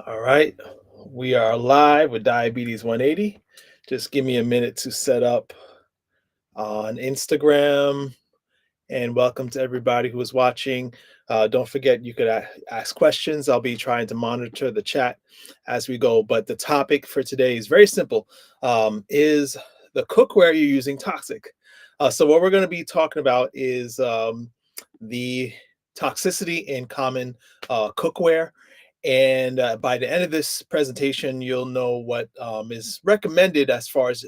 All right. We are live with Diabetes 180. Just give me a minute to set up on Instagram. And welcome to everybody who is watching. Don't forget, you could ask questions. I'll be trying to monitor the chat as we go. But the topic for today is very simple. Is the cookware you're using toxic? So what we're going to be talking about is the toxicity in common cookware. And by the end of this presentation, you'll know what is recommended as far as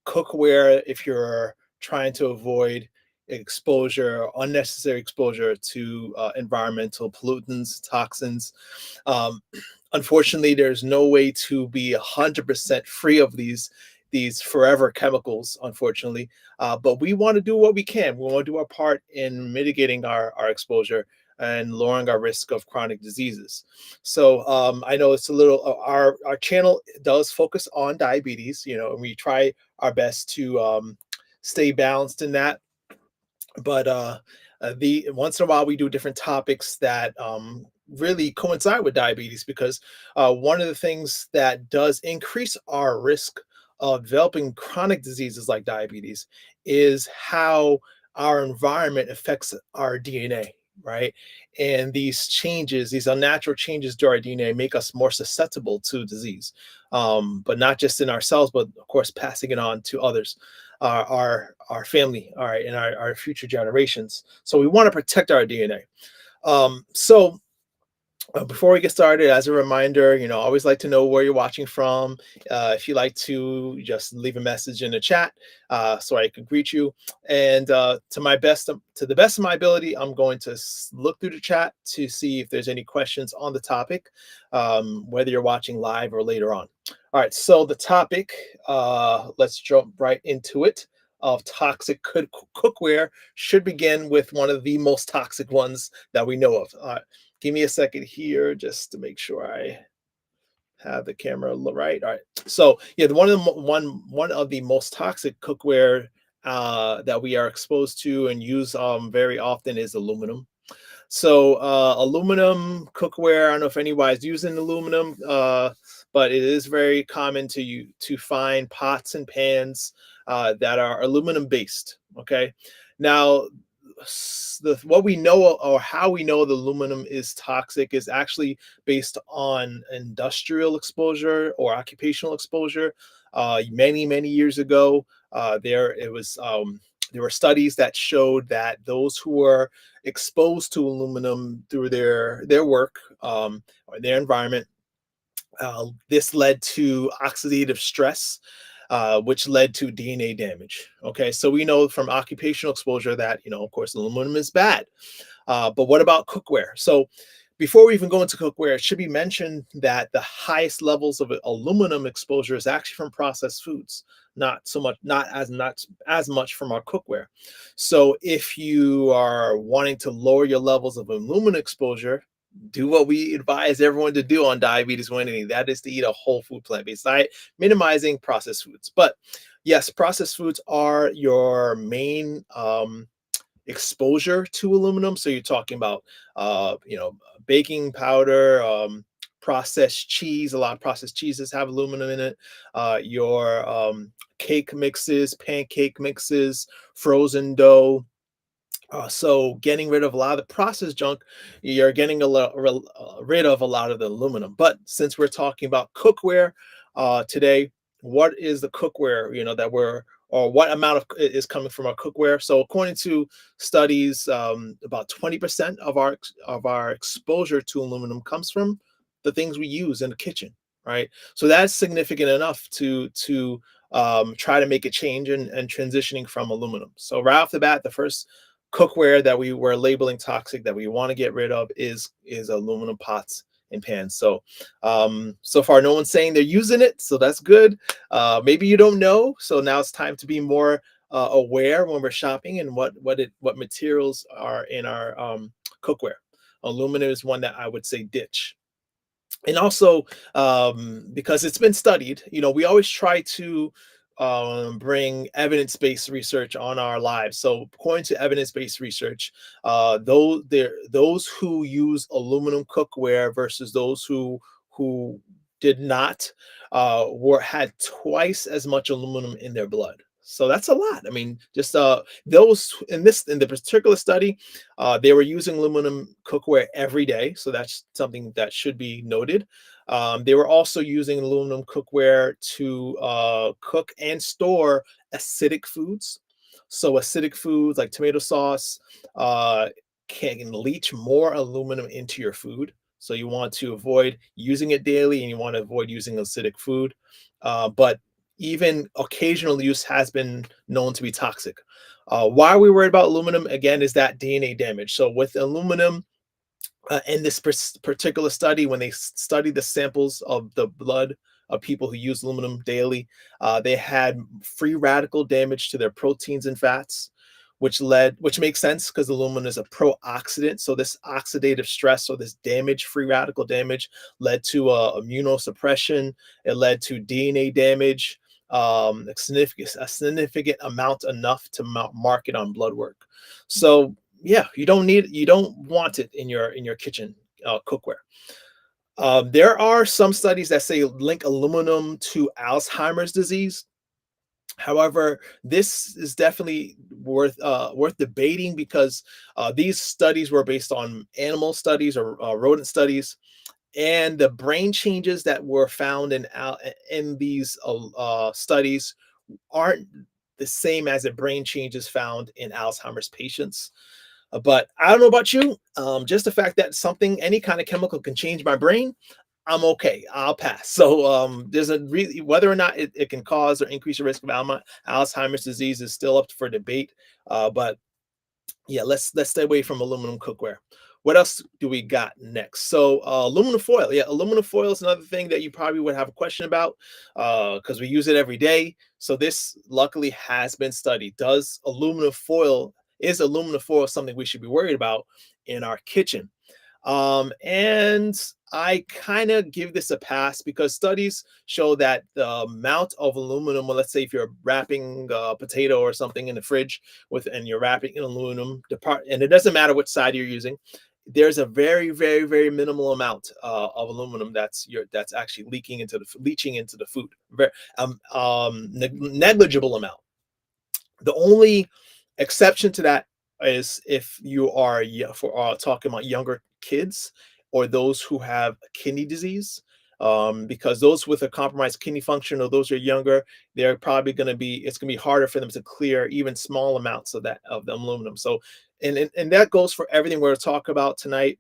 cookware if you're trying to avoid exposure, unnecessary exposure to environmental pollutants, toxins. Um, Unfortunately, there's no way to be 100% free of these forever chemicals, unfortunately. But we want to do what we can. We want to do our part in mitigating our exposure and lowering our risk of chronic diseases. So I know it's a little our channel does focus on diabetes, and we try our best to stay balanced in that. But the once in a while we do different topics that really coincide with diabetes, because one of the things that does increase our risk of developing chronic diseases like diabetes is how our environment affects our DNA, right? And these changes, these unnatural changes to our DNA, make us more susceptible to disease, but not just in ourselves, but of course passing it on to others, our family, all right, and our future generations. So we want to protect our DNA. Before we get started, as a reminder, I always like to know where you're watching from. If you like to just leave a message in the chat, so I can greet you. And to the best of my ability, I'm going to look through the chat to see if there's any questions on the topic, whether you're watching live or later on. All right, so the topic, let's jump right into it. Of toxic cookware should begin with one of the most toxic ones that we know of. Give me a second here just to make sure I have the camera right. All right. So yeah, one of the most toxic cookware that we are exposed to and use very often is aluminum. So aluminum cookware. I don't know if anybody's using aluminum, but it is very common to find pots and pans that are aluminum based. Okay, now what we know, or how we know the aluminum is toxic, is actually based on industrial exposure or occupational exposure. Many years ago, there were studies that showed that those who were exposed to aluminum through their work, or their environment, this led to oxidative stress, which led to DNA damage. Okay, so we know from occupational exposure that, of course, aluminum is bad. But what about cookware? So before we even go into cookware, it should be mentioned that the highest levels of aluminum exposure is actually from processed foods, not as much from our cookware. So if you are wanting to lower your levels of aluminum exposure, do what we advise everyone to do on Diabetes 180. That is to eat a whole food plant-based diet, minimizing processed foods. But yes, processed foods are your main exposure to aluminum. So you're talking about, baking powder, processed cheese. A lot of processed cheeses have aluminum in it. Your cake mixes, pancake mixes, frozen dough. So getting rid of a lot of the processed junk, you're getting rid of a lot of the aluminum. But since we're talking about cookware today, what is the cookware, that we're, or what amount of is coming from our cookware? So according to studies, about 20% of our exposure to aluminum comes from the things we use in the kitchen, right? So that's significant enough to try to make a change and transitioning from aluminum. So right off the bat, the first cookware that we were labeling toxic that we want to get rid of is aluminum pots and pans. So so far no one's saying they're using it, so that's good. Maybe you don't know, so now it's time to be more aware when we're shopping and what materials are in our cookware. Aluminum is one that I would say ditch. And also, because it's been studied, we always try to bring evidence-based research on our lives. So according to evidence-based research, those who use aluminum cookware versus those who who did not were had twice as much aluminum in their blood. So that's a lot. I mean, just those in the particular study, they were using aluminum cookware every day, so that's something that should be noted. They were also using aluminum cookware to cook and store acidic foods. So acidic foods like tomato sauce uh, can leach more aluminum into your food. So you want to avoid using it daily, and you want to avoid using acidic food. But even occasional use has been known to be toxic. Why are we worried about aluminum? Again, is that DNA damage. So with aluminum, in this particular study, when they studied the samples of the blood of people who use aluminum daily, they had free radical damage to their proteins and fats, which makes sense because aluminum is a pro-oxidant. So this oxidative stress, or this damage, free radical damage, led to immunosuppression. It led to DNA damage, a significant amount, enough to mark it on blood work. So yeah, you don't want it in your kitchen cookware. There are some studies that say link aluminum to Alzheimer's disease. However, this is definitely worth debating, because these studies were based on animal studies, or rodent studies, and the brain changes that were found in these studies aren't the same as the brain changes found in Alzheimer's patients. But I don't know about you. Just the fact that any kind of chemical can change my brain, I'm okay. I'll pass. So there's a really whether or not it can cause or increase the risk of Alzheimer's disease is still up for debate. But yeah, let's stay away from aluminum cookware. What else do we got next? So aluminum foil. Yeah, aluminum foil is another thing that you probably would have a question about, because we use it every day. So this luckily has been studied. Is aluminum foil something we should be worried about in our kitchen? And I kind of give this a pass, because studies show that the amount of aluminum, well, let's say if you're wrapping a potato or something in the fridge and you're wrapping in aluminum, and it doesn't matter which side you're using, there's a very, very, very minimal amount of aluminum that's actually leaching into the food. Negligible amount. The only exception to that is if you are talking about younger kids, or those who have kidney disease, because those with a compromised kidney function, or those who are younger, they're probably going to be it's going to be harder for them to clear even small amounts of the aluminum. So, and that goes for everything we're talking about tonight.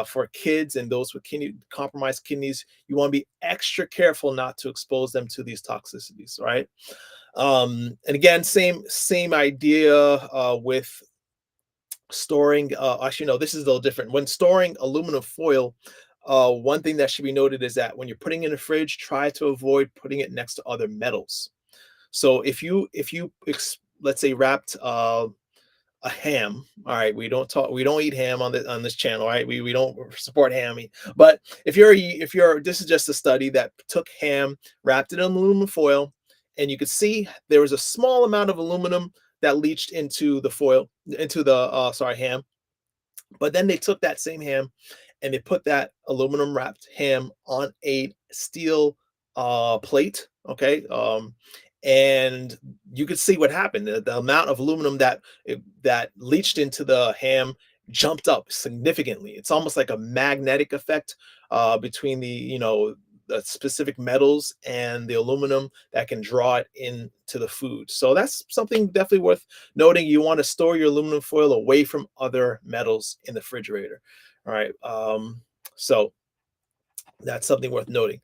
For kids and those with compromised kidneys, you want to be extra careful not to expose them to these toxicities, right? And again, same idea with storing. Actually, no, this is a little different. When storing aluminum foil, one thing that should be noted is that when you're putting it in the fridge, try to avoid putting it next to other metals. So let's say wrapped a ham. All right, we don't eat ham on this channel, right? We don't support ham. But this is just a study that took ham, wrapped it in aluminum foil, and you could see there was a small amount of aluminum that leached into the foil, into the ham. But then they took that same ham and they put that aluminum wrapped ham on a steel plate. Okay. And you could see what happened. The amount of aluminum that leached into the ham jumped up significantly. It's almost like a magnetic effect between the specific metals and the aluminum that can draw it into the food. So that's something definitely worth noting. You want to store your aluminum foil away from other metals in the refrigerator. All right. So that's something worth noting.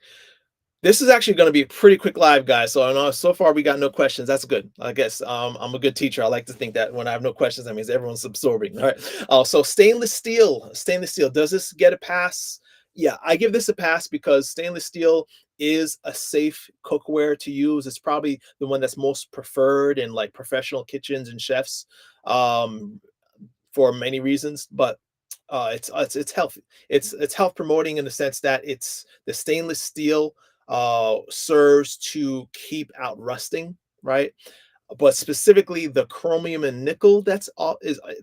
This is actually going to be a pretty quick live, guys. So I know so far we got no questions. That's good. I guess I'm a good teacher. I like to think that when I have no questions, that means everyone's absorbing. All right. So stainless steel. Stainless steel. Does this get a pass? Yeah, I give this a pass because stainless steel is a safe cookware to use. It's probably the one that's most preferred in like professional kitchens and chefs. For many reasons, but it's healthy. It's health promoting in the sense that it's the stainless steel serves to keep out rusting, right? But specifically the chromium and nickel,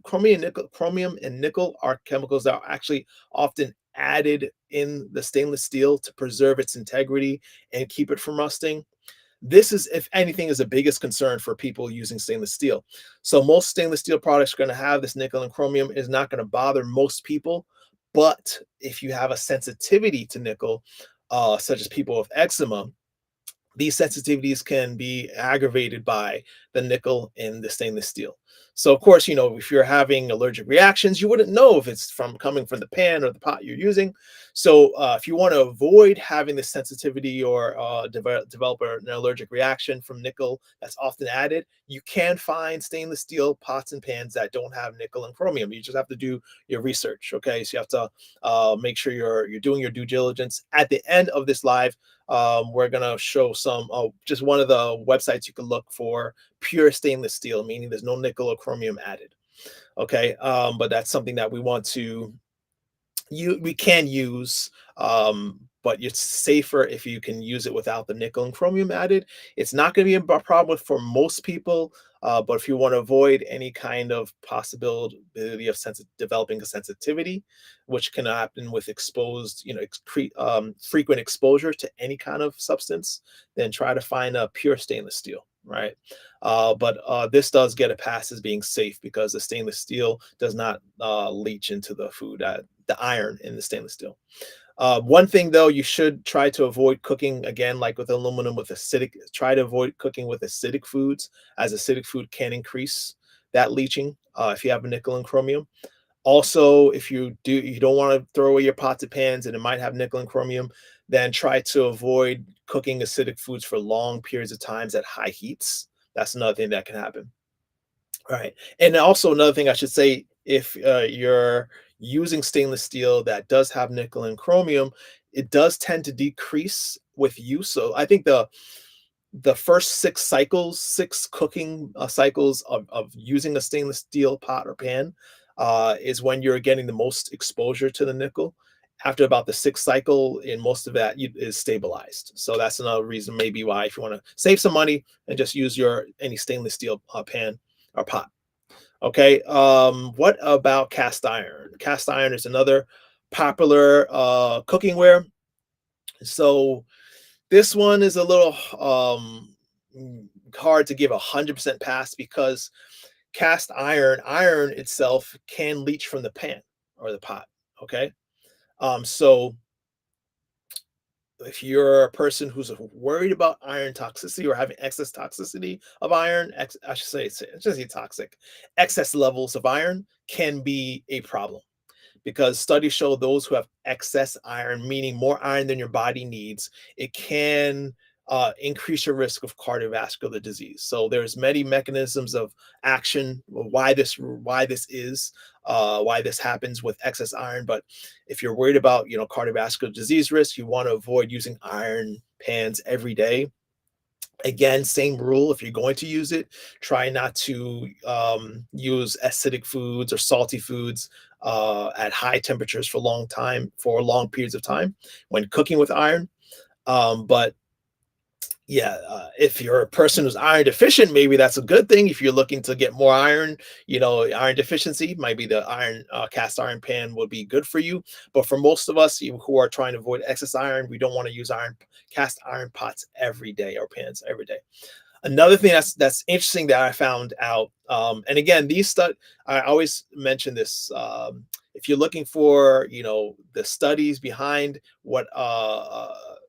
chromium and nickel are chemicals that are actually often added in the stainless steel to preserve its integrity and keep it from rusting. This is, if anything, is the biggest concern for people using stainless steel. So most stainless steel products are going to have this nickel and chromium. Is not going to bother most people, but if you have a sensitivity to nickel, such as people with eczema, these sensitivities can be aggravated by the nickel in the stainless steel. So of course, if you're having allergic reactions, you wouldn't know if it's from coming from the pan or the pot you're using. So if you want to avoid having this sensitivity or develop an allergic reaction from nickel that's often added, you can find stainless steel pots and pans that don't have nickel and chromium. You just have to do your research. Okay, so you have to make sure you're doing your due diligence. At the end of this live, we're gonna show some just one of the websites you can look for pure stainless steel, meaning there's no nickel or chromium added. Okay, but that's something that we can use, but it's safer if you can use it without the nickel and chromium added. It's not going to be a problem for most people, but if you want to avoid any kind of possibility of developing a sensitivity, which can happen with exposed, frequent exposure to any kind of substance, then try to find a pure stainless steel, right? But this does get a pass as being safe because the stainless steel does not leach into the food. The iron in the stainless steel. One thing though, you should try to avoid cooking again, like with aluminum, with acidic. Try to avoid cooking with acidic foods, as acidic food can increase that leaching if you have a nickel and chromium. Also, if you don't want to throw away your pots and pans and it might have nickel and chromium, then try to avoid cooking acidic foods for long periods of times at high heats. That's another thing that can happen. Right. And also another thing I should say, if you're using stainless steel that does have nickel and chromium, it does tend to decrease with use. So I think the first six cooking cycles of using a stainless steel pot or pan is when you're getting the most exposure to the nickel. After about the sixth cycle, in most of that is stabilized. So that's another reason maybe why, if you want to save some money and just use your any stainless steel pan or pot. Okay. What about cast iron? Cast iron is another popular cooking ware. So this one is a little hard to give 100% pass because iron itself can leach from the pan or the pot. Okay. So if you're a person who's worried about iron toxicity or having excess toxicity of iron, I should say, just say toxic, excess levels of iron can be a problem because studies show those who have excess iron, meaning more iron than your body needs, it can increase your risk of cardiovascular disease. So there's many mechanisms of action why this happens with excess iron. But if you're worried about cardiovascular disease risk, you want to avoid using iron pans every day. Again, same rule. If you're going to use it, try not to use acidic foods or salty foods at high temperatures for long periods of time when cooking with iron. But yeah, if you're a person who's iron deficient, maybe that's a good thing. If you're looking to get more iron, iron deficiency, maybe the iron cast iron pan will be good for you. But for most of us who are trying to avoid excess iron, we don't want to use cast iron pots every day or pans every day. Another thing that's interesting that I found out, and again, I always mention this. If you're looking for, the studies behind what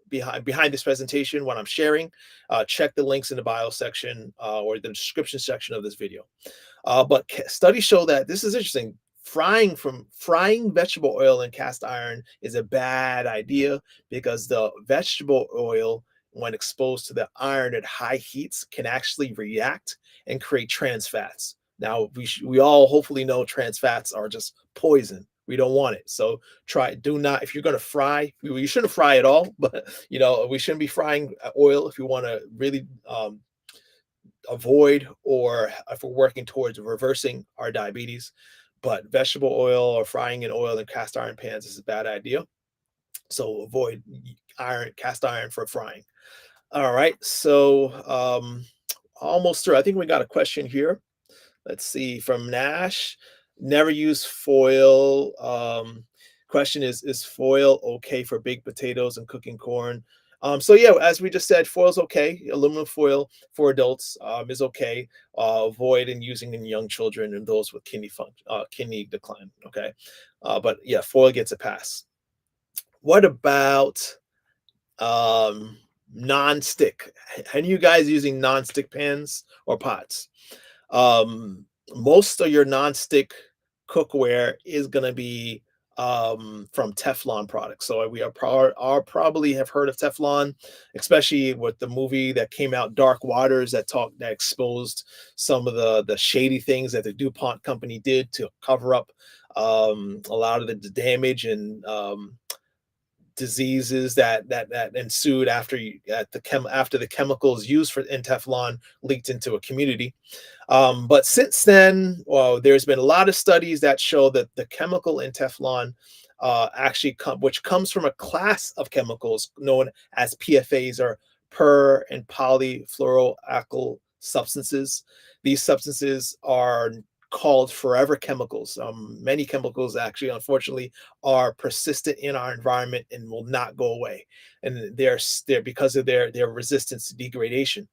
behind this presentation, what I'm sharing, check the links in the bio section or the description section of this video. But studies show that this is interesting. Frying vegetable oil in cast iron is a bad idea because the vegetable oil, when exposed to the iron at high heats, can actually react and create trans fats. Now, we all hopefully know trans fats are just poison. We don't want it. So do not, if you're going to fry, you shouldn't fry at all, but we shouldn't be frying oil if you want to really avoid, or if we're working towards reversing our diabetes. But vegetable oil or frying in oil in cast iron pans is a bad idea. So avoid cast iron for frying. All right, so almost through. I think we got a question here. Let's see, from Nash. Never use foil. question is foil okay for baked potatoes and cooking corn? So yeah, as we just said, foil is okay. Aluminum foil for adults is okay. Avoid in using in young children and those with kidney decline. Okay, but yeah, foil gets a pass. What about um, non-stick? Any of you guys using non-stick pans or pots? Um, Most of your non-stick cookware is going to be from Teflon products. So we are probably have heard of Teflon, especially with the movie that came out, Dark Waters, that exposed some of the shady things that the DuPont company did to cover up a lot of the damage and diseases that ensued after the chemicals used for in Teflon leaked into a community. But since then, well, there's been a lot of studies that show that the chemical in Teflon which comes from a class of chemicals known as PFAs, or per and polyfluoroalkyl substances. These substances are called forever chemicals. Many chemicals actually, unfortunately, are persistent in our environment and will not go away, and they're because of their resistance to degradation.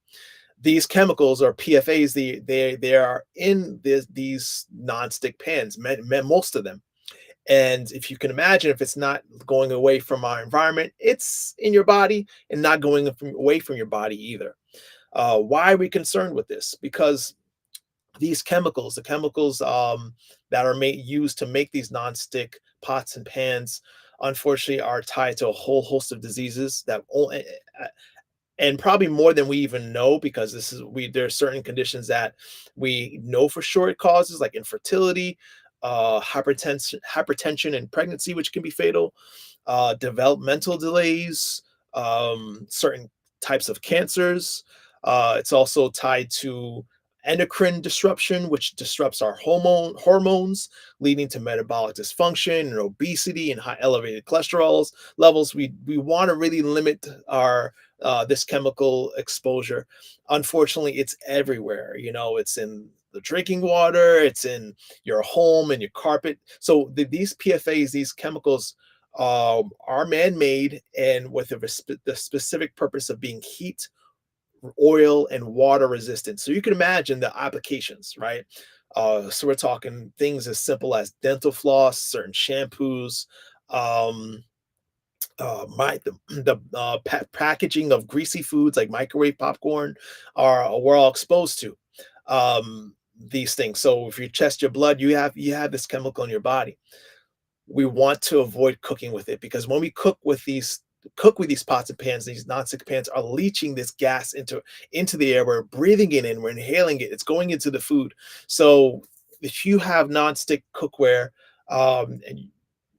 These chemicals, or PFAs, they are in these nonstick pans, most of them. And if you can imagine, if it's not going away from our environment, it's in your body and not going away from your body either. Why are we concerned with this? Because these chemicals, the chemicals that are used to make these nonstick pots and pans, unfortunately, are tied to a whole host of diseases that and probably more than we even know, because there are certain conditions that we know for sure it causes, like infertility, hypertension and pregnancy, which can be fatal, developmental delays, certain types of cancers. It's also tied to endocrine disruption, which disrupts our hormones, leading to metabolic dysfunction and obesity and high elevated cholesterol levels. We want to really limit our this chemical exposure. Unfortunately, it's everywhere. It's in the drinking water, it's in your home and your carpet. So these PFAs, these chemicals, are man-made and with the specific purpose of being heat, oil, and water resistant. So you can imagine the applications, right? So we're talking things as simple as dental floss, certain shampoos, um, packaging of greasy foods like microwave popcorn are we're all exposed to these things. So if you test your blood, you have this chemical in your body. We want to avoid cooking with it, because when we cook with these pots and pans, these nonstick pans are leaching this gas into the air. We're breathing it in, we're inhaling it, it's going into the food. So if you have nonstick cookware, and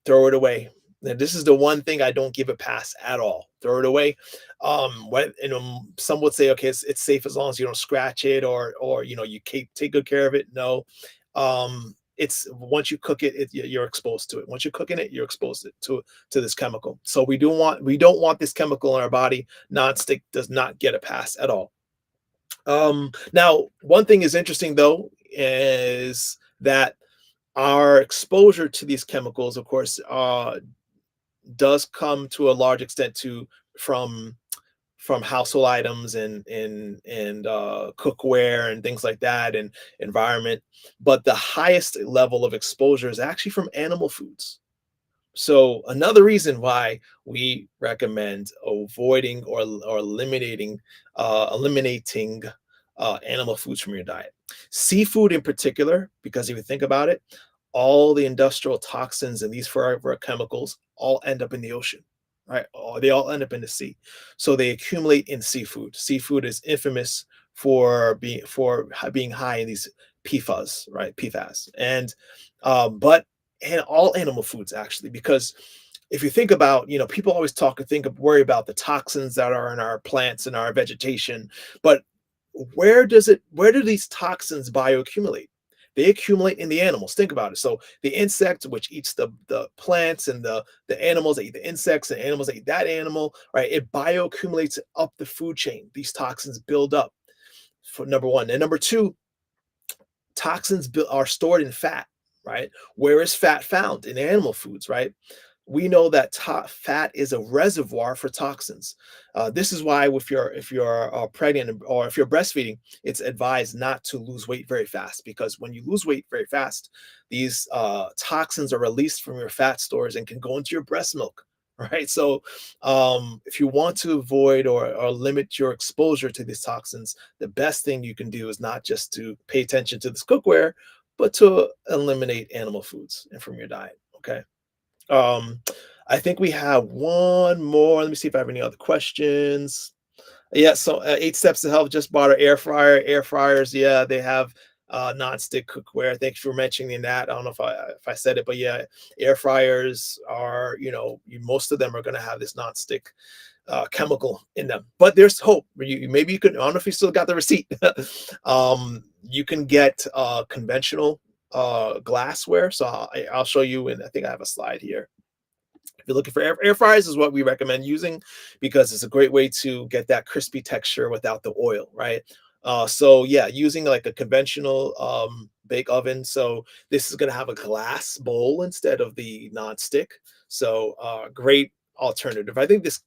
throw it away. And this is the one thing I don't give a pass at all. Throw it away. Some would say, okay, it's safe as long as you don't scratch it, or you take good care of it. No, it's once you cook it, you're exposed to it. Once you're cooking it, you're exposed to this chemical. So we don't want this chemical in our body. Nonstick does not get a pass at all. Now, one thing is interesting though, is that our exposure to these chemicals, of course, does come to a large extent to from from household items and cookware and things like that, and environment. But the highest level of exposure is actually from animal foods. So another reason why we recommend avoiding or eliminating animal foods from your diet. Seafood in particular, because if you think about it, all the industrial toxins and these forever chemicals all end up in the ocean, right? They all end up in the sea. So they accumulate in seafood. Seafood is infamous for being high in these PFAS, right? PFAS. And all animal foods actually, because if you think about, people always worry about the toxins that are in our plants and our vegetation, but where do these toxins bioaccumulate? They accumulate in the animals. Think about it. So the insect, which eats the plants, and the animals that eat the insects, and animals that eat that animal, right? It bioaccumulates up the food chain. These toxins build up, for number one. And number two, toxins are stored in fat, right? Where is fat found? In animal foods, right? we know that fat is a reservoir for toxins. This is why if you're pregnant or if you're breastfeeding, it's advised not to lose weight very fast, because when you lose weight very fast, these toxins are released from your fat stores and can go into your breast milk. Right. So if you want to avoid or limit your exposure to these toxins, the best thing you can do is not just to pay attention to this cookware, but to eliminate animal foods and from your diet. Okay. Um, I think we have one more. Let me see if I have any other questions. Yeah, so 8 steps to health. Just bought an air fryer. Air fryers, yeah, they have non-stick cookware. Thanks for mentioning that. I don't know if I said it, but yeah, air fryers are, most of them are going to have this non-stick chemical in them. But there's hope. Maybe you can. I don't know if you still got the receipt. You can get conventional glassware. So I'll show you, and I think I have a slide here. If you're looking for air fryers, is what we recommend using, because it's a great way to get that crispy texture without the oil, right? So yeah, using like a conventional bake oven. So this is going to have a glass bowl instead of the non-stick. So great alternative. I think this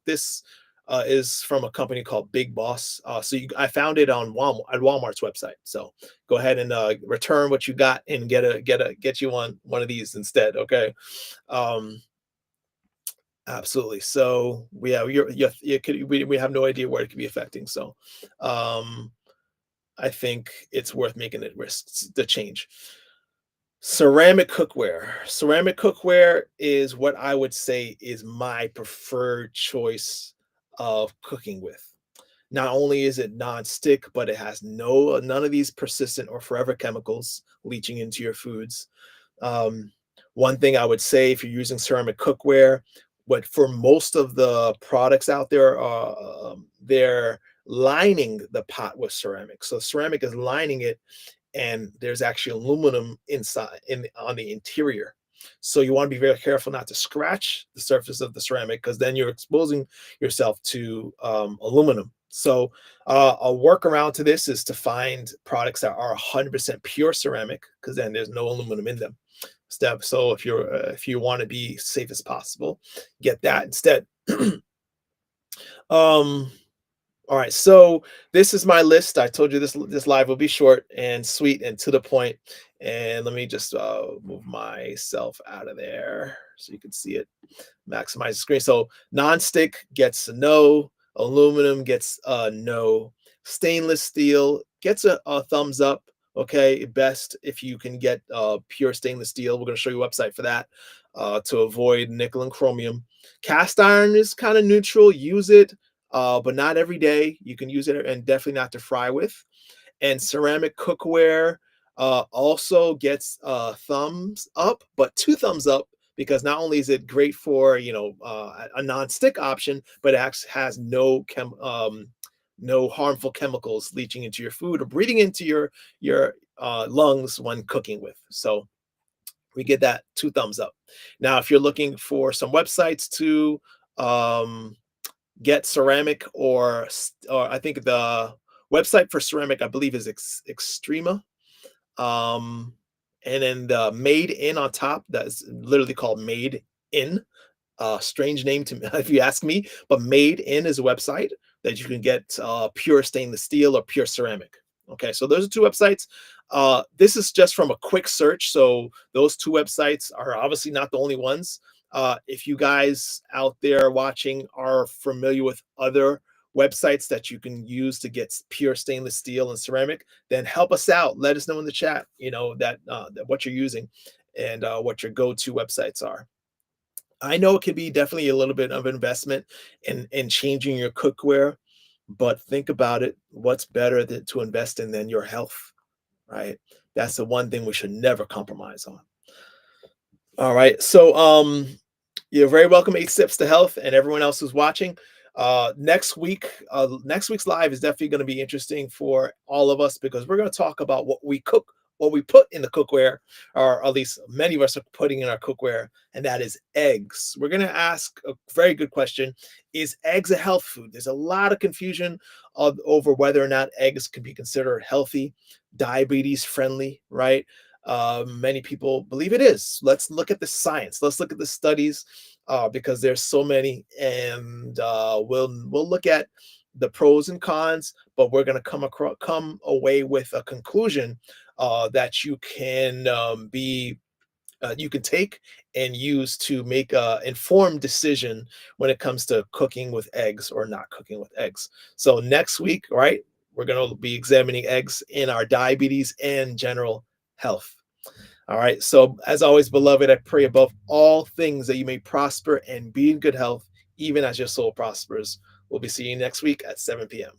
is from a company called Big Boss. I found it on Walmart's website. So go ahead and return what you got and get you one of these instead. Okay. Um, Absolutely. So yeah, we have no idea where it could be affecting. So um, I think it's worth making it risks the change. Ceramic cookware. Ceramic cookware is what I would say is my preferred choice of cooking with. Not only is it non-stick, but it has none of these persistent or forever chemicals leaching into your foods. Um, One thing I would say, if you're using ceramic cookware, but for most of the products out there, they're lining the pot with ceramic. So ceramic is lining it, and there's actually aluminum inside on the interior. So you want to be very careful not to scratch the surface of the ceramic, because then you're exposing yourself to aluminum. So a workaround to this is to find products that are 100% pure ceramic, because then there's no aluminum in them. So if you want to be safe as possible, get that instead. um, all right, so this is my list. I told you this live will be short and sweet and to the point. And let me just move myself out of there so you can see it. Maximize the screen. So non-stick gets a no. Aluminum gets a no. Stainless steel gets a thumbs up. Okay, best if you can get pure stainless steel. We're going to show you a website for that to avoid nickel and chromium. Cast iron is kind of neutral. Use it, but not every day. You can use it, and definitely not to fry with. And ceramic cookware also gets thumbs up, but 2 thumbs up, because not only is it great for a non-stick option, but it actually has no harmful chemicals leaching into your food or breathing into your lungs when cooking with. So we get that 2 thumbs up. Now, if you're looking for some websites to um, get ceramic, or I think the website for ceramic, I believe, is Extrema. Um, and then the Made In on top, that's literally called Made In. Strange name to me, if you ask me, but Made In is a website that you can get pure stainless steel or pure ceramic. Okay, so those are 2 websites. This is just from a quick search, so those 2 websites are obviously not the only ones. If you guys out there watching are familiar with other websites that you can use to get pure stainless steel and ceramic, then help us out. Let us know in the chat, that what you're using and what your go-to websites are. I know it could be definitely a little bit of investment in changing your cookware, but think about it. What's better to invest in than your health, right? That's the one thing we should never compromise on. All right. So you're very welcome, 8 Steps to Health, and everyone else who's watching. Next week's live is definitely going to be interesting for all of us, because we're going to talk about what we cook, what we put in the cookware, or at least many of us are putting in our cookware, and that is eggs. We're going to ask a very good question: is eggs a health food? There's a lot of confusion over whether or not eggs can be considered healthy, diabetes friendly, right? Many people believe it is. Let's look at the science. Let's look at the studies. because there's so many, and we'll look at the pros and cons, but we're going to come away with a conclusion that you can take and use to make a informed decision when it comes to cooking with eggs or not cooking with eggs. So next week, right, we're going to be examining eggs in our diabetes and general health. All right. So as always, beloved, I pray above all things that you may prosper and be in good health, even as your soul prospers. We'll be seeing you next week at 7 p.m.